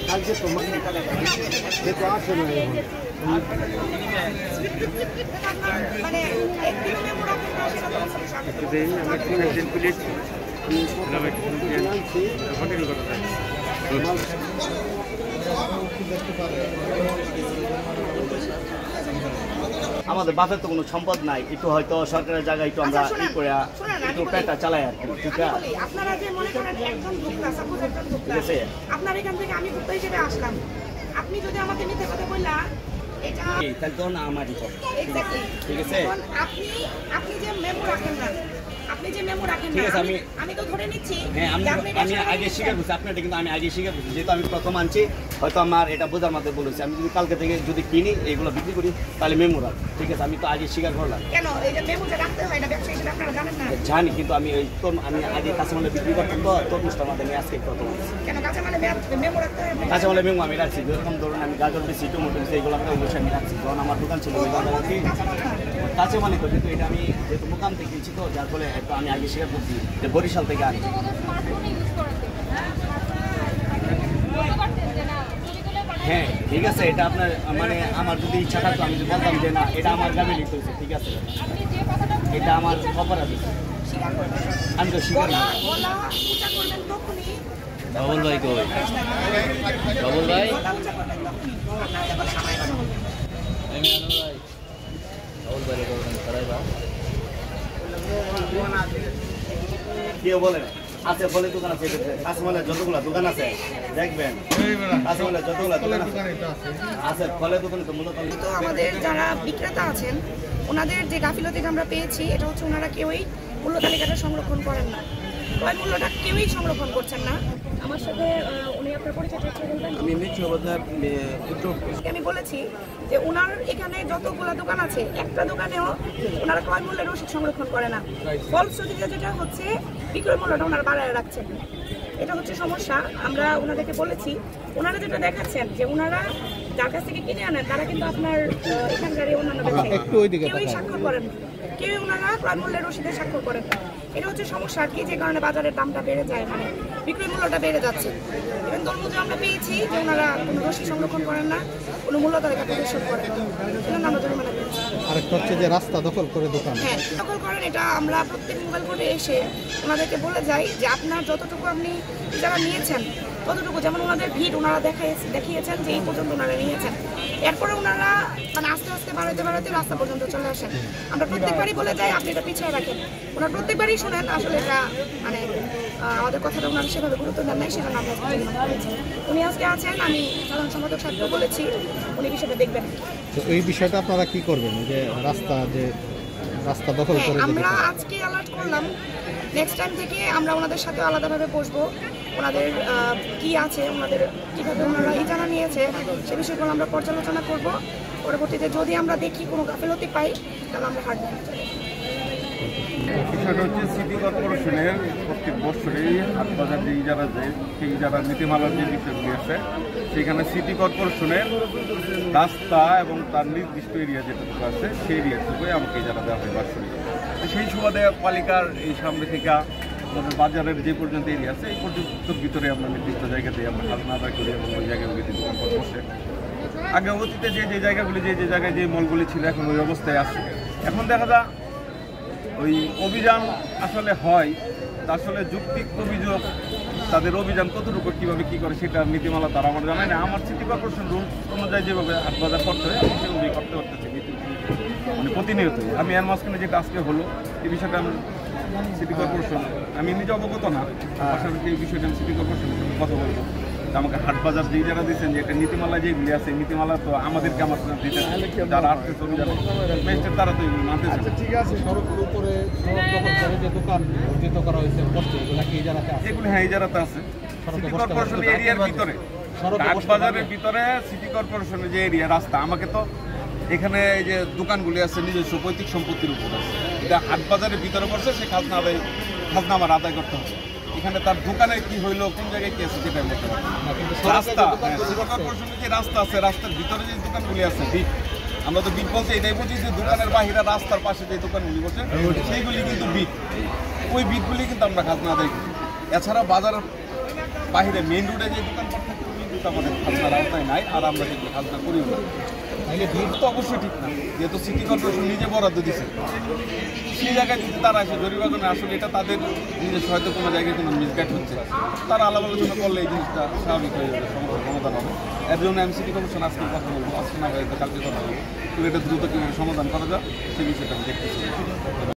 কালকে তো আসে না আমাদের বাপের তো কোনো সম্পদ নাই, একটু হয়তো সরকারের জায়গায় একটু আমরা ই করে একটু পেটা চালাই আর কি। ঠিক আছে, আপনারা যে মনে করেন একজন ভোক্তা, সাপোজ একজন ভোক্তা, আপনার এখান থেকে আমি ভোক্তা হিসেবে আসলাম, আপনি যদি আমাকে মিথ্যা কথা বললা এটা তাহলে তো না আমারই কথা। ঠিক আছে, আপনি যে মেমো রাখেন না, আপনি যে মেমো রাখেন না, আমি তো ধরে নিচ্ছি। হ্যাঁ, আমি আগে স্বীকার করছি আপনারটা, কিন্তু আমি আগে স্বীকার করছি যেহেতু আমি প্রথম আনছি, হয়তো আমার এটা বোঝার মধ্যে বলেছি। আমি যদি কালকে থেকে যদি কিনি এগুলো বিক্রি করি তাহলে মেমো রাখ। ঠিক আছে, আমি তো আগে স্বীকার করলাম। কেন এই যে মেমোটা রাখতে হয় না ব্যবসা হিসেবে আপনারা জানেন না? জানি, কিন্তু আমি ওই আমি আগে কাঁচামালে বিক্রি করতাম তো তরমুজটা আমাদের নিয়ে আজকে প্রথম। কেন কাঁচামালে মেমো রাখতে হয়? কাঁচামালে মেমো আমি রাখছি, যেরকম ধরুন আমি গাজর দিচ্ছি, টমেটো দিচ্ছি, এগুলো আমি অবশ্যই আমি রাখছি। যখন আমার দোকান ছিল ওই দোকানে রাখছি কাঁচামালে তো, কিন্তু এটা আমি যেহেতু মোকাম থেকে কিনছি তো যার ফলে একটু আমি আগে স্বীকার করছি যে বরিশাল থেকে আনি। হ্যাঁ ঠিক আছে, এটা আপনার মানে আমার যদি ইচ্ছা থাকতো আমি যদি বলতাম যে না এটা আমার গ্রামে লিখতে হয়েছে, ঠিক আছে, এটা আমার অপরাধ, আমি তো স্বীকার না। বাবুল ভাই কই? বাবুল ভাই, কেউ বলেন আছে ফলের দোকান আছে, কাঁচামালের যতগুলো দোকান আছে দেখবেন, কাঁচামালের যতগুলো দোকান আছে ফলের দোকানে তো মূলত আমাদের যারা বিক্রেতা আছেন ওনাদের যে গাফিলতিটা আমরা পেয়েছি এটা হচ্ছে ওনারা কেউই মূল্য তালিকাটা সংরক্ষণ করেন না, ক্রয় মূল্যটা কেউই সংরক্ষণ করছেন না। আমার সাথে উনি আপনার পরিচয়টা বলবেন? আমি বলেছি যে ওনার এখানে যতগুলো দোকান আছে একটা দোকানেও ওনারা ক্রয় মূল্যের রসিদ সংরক্ষণ করে না, ফলশ্রুতিতে যেটা হচ্ছে বিক্রয় মূল্যটা ওনারা বাড়ায় রাখছেন, এটা হচ্ছে সমস্যা। আমরা ওনাদেরকে বলেছি, ওনারা যেটা দেখাচ্ছেন যে ওনারা যার কাছ থেকে কিনে আনেন তারা কিন্তু আপনার এখানকার অন্যান্য ব্যবসায়ী কেউই স্বাক্ষর করেন না, কেউই ওনারা ক্রয় মূল্যের রসিদে স্বাক্ষর করেন না। এটা হচ্ছে সমস্যা আর কি, যে কারণে বাজারের দামটা বেড়ে যায়, মানে বিক্রয় মূল্যটা বেড়ে যাচ্ছে। এবং তরমুজে আমরা পেয়েছি যে ওনারা কোনো রসিদ সংরক্ষণ করেন না, কোনো মূল্য তালিকা প্রদর্শন করেন না, সেজন্য আমরা জরিমানা পেয়েছি। আরেকটা হচ্ছে যে রাস্তা দখল করে দোকান, হ্যাঁ দখল করেন, এটা আমরা প্রত্যেক মোবাইল কোর্টে এসে ওনাদেরকে বলে যাই যে আপনার যতটুকু আপনি যারা নিয়েছেন ততটুকু, যেমন ওনাদের ভিড় ওনারা দেখিয়েছেন যে এই পর্যন্ত ওনারা নিয়েছেন, এরপরে ওনারা মানে আস্তে আস্তে বাড়াতে রাস্তা পর্যন্ত চলে আসেন। আমরা প্রত্যেকবারই বলে যাই আপনি এটা পিছিয়ে রাখেন, ওনারা প্রত্যেকবারই শোনেন, আসলে এটা মানে আমাদের কথাটা ওনারা সেভাবে গুরুত্ব দেন নাই, সেজন্য আমরা উনি আজকে আছেন, আমি সাধারণ সম্পাদক সাহেব বলেছি, উনি বিষয়টা দেখবেন। তো এই বিষয়টা আপনারা কি করবেন, যে রাস্তা দখল করে? আমরা আজকে অ্যালার্ট করলাম, নেক্সট টাইম থেকে আমরা ওনাদের সাথে আলাদাভাবে বসবো, ওনাদের কি আছে, ওনাদের কীভাবে ওনারা ইজারা নিয়েছে সে বিষয়গুলো আমরা পর্যালোচনা করব। পরবর্তীতে যদি আমরা দেখি কোনো গাফিলতি পাই তাহলে আমরা হাঁটবো। বিষয়টা হচ্ছে সিটি কর্পোরেশনের প্রত্যেক বছরই হাটবাজার যে ইজারা দেয় সেই ইজারা নীতিমালার যে বিষয়গুলি আছে সেখানে সিটি কর্পোরেশনের রাস্তা এবং তার নির্দিষ্ট এরিয়া যেটুকু আছে সেই এরিয়াটুকুই আমাকে ইজারা দেওয়া হয় বাৎসরিক। সেই সুবাদে পালিকার এই সামনে থেকে আমাদের বাজারের যে পর্যন্ত এরিয়া আছে এই পর্যন্তর ভিতরে আমরা নির্দিষ্ট জায়গাতে আমরা খাজনা আদায় করি এবং ওই জায়গাগুলিতে দোকানপাট বসে। আগে অতীতে যে জায়গাগুলি যে জায়গায় যে মলগুলি ছিল এখন ওই অবস্থায় আছে। এখন দেখা যায় ওই অভিযান আসলে হয়, আসলে যৌক্তিক অভিযোগ, তাদের অভিযান কতটুকু কীভাবে কী করে সেটা নীতিমালা তারা আমার জানায় না। আমার সিটি কর্পোরেশন রুল অনুযায়ী যেভাবে হাটবাজার করতে হয় আমি সেভাবেই করতে পারতেছি মানে প্রতিনিয়তই। আমি এর মাঝখানে যেটা আজকে হলো এই বিষয়টা আমি সিটি কর্পোরেশন আমি নিজে অবগত না, পাশাপাশি এই বিষয়টা আমি সিটি কর্পোরেশনের সাথে কথা বলবো। আমাকে হাটবাজার যে যারা দিচ্ছেন যে একটা নীতিমালা যেগুলি আছে নীতিমালা তো আমাদেরকে আমার দিতে যারা আসতে অভিযান ম্যাজিস্ট্রেট তারা তো এগুলো মানতে চায়। ঠিক আছে, সড়কের উপরে যে দোকান অর্জিত করা হয়েছে এগুলি হ্যাঁ ইজারাতে আছে সিটি কর্পোরেশনের এরিয়ার ভিতরে, হাটবাজারের ভিতরে সিটি কর্পোরেশনের যে এরিয়া রাস্তা আমাকে তো এখানে এই যে দোকানগুলি আছে নিজস্ব পৈতৃক সম্পত্তির উপর আছে, এটা হাট বাজারের ভিতরে পড়ছে, সে খাজনা আমার আদায় করতে হবে। এখানে তার দোকানে কি হইলো, কোন জায়গায় কি আছে সেটা বলতে পারবো না। রাস্তা, সিটি কর্পোরেশনের যে রাস্তা আছে, রাস্তার ভিতরে যে দোকানগুলি আছে বিট, আমরা তো বিট বলতে এটাই বুঝি যে দোকানের বাহিরে রাস্তার পাশে যে দোকানগুলি বসে সেইগুলি কিন্তু বিট, ওই বিটগুলি কিন্তু আমরা খাজনা আদায় করি। এছাড়া বাজার বাহিরে মেইন রোডে যে দোকানপাট থাকে ওগুলি কিন্তু আমাদের খাজনার আওতায় নাই, আর আমরা কিন্তু খাজনা করিও না। তাহলে ভিড় তো অবশ্যই ঠিক না, যেহেতু সিটি কর্পোরেশন নিজে বরাদ্দ দিচ্ছে, সেই জায়গায় যদি তারা এসে জরিমানা, আসলে এটা তাদের নিজস্ব হয়তো কোনো জায়গায় কোনো মিসগাইড হচ্ছে, তারা আলাপ আলোচনা করলে এই জিনিসটা স্বাভাবিক হয়ে যাবে, সমস্যার সমাধান হবে। এর জন্য আমি সিটি কর্পোরেশন আজকে কথা বলবো, আজকে না হয়তো কালকে কথা বলবো, তো এটা দ্রুত কীভাবে সমাধান করা যায় সেই বিষয়টা আমি দেখতেছি।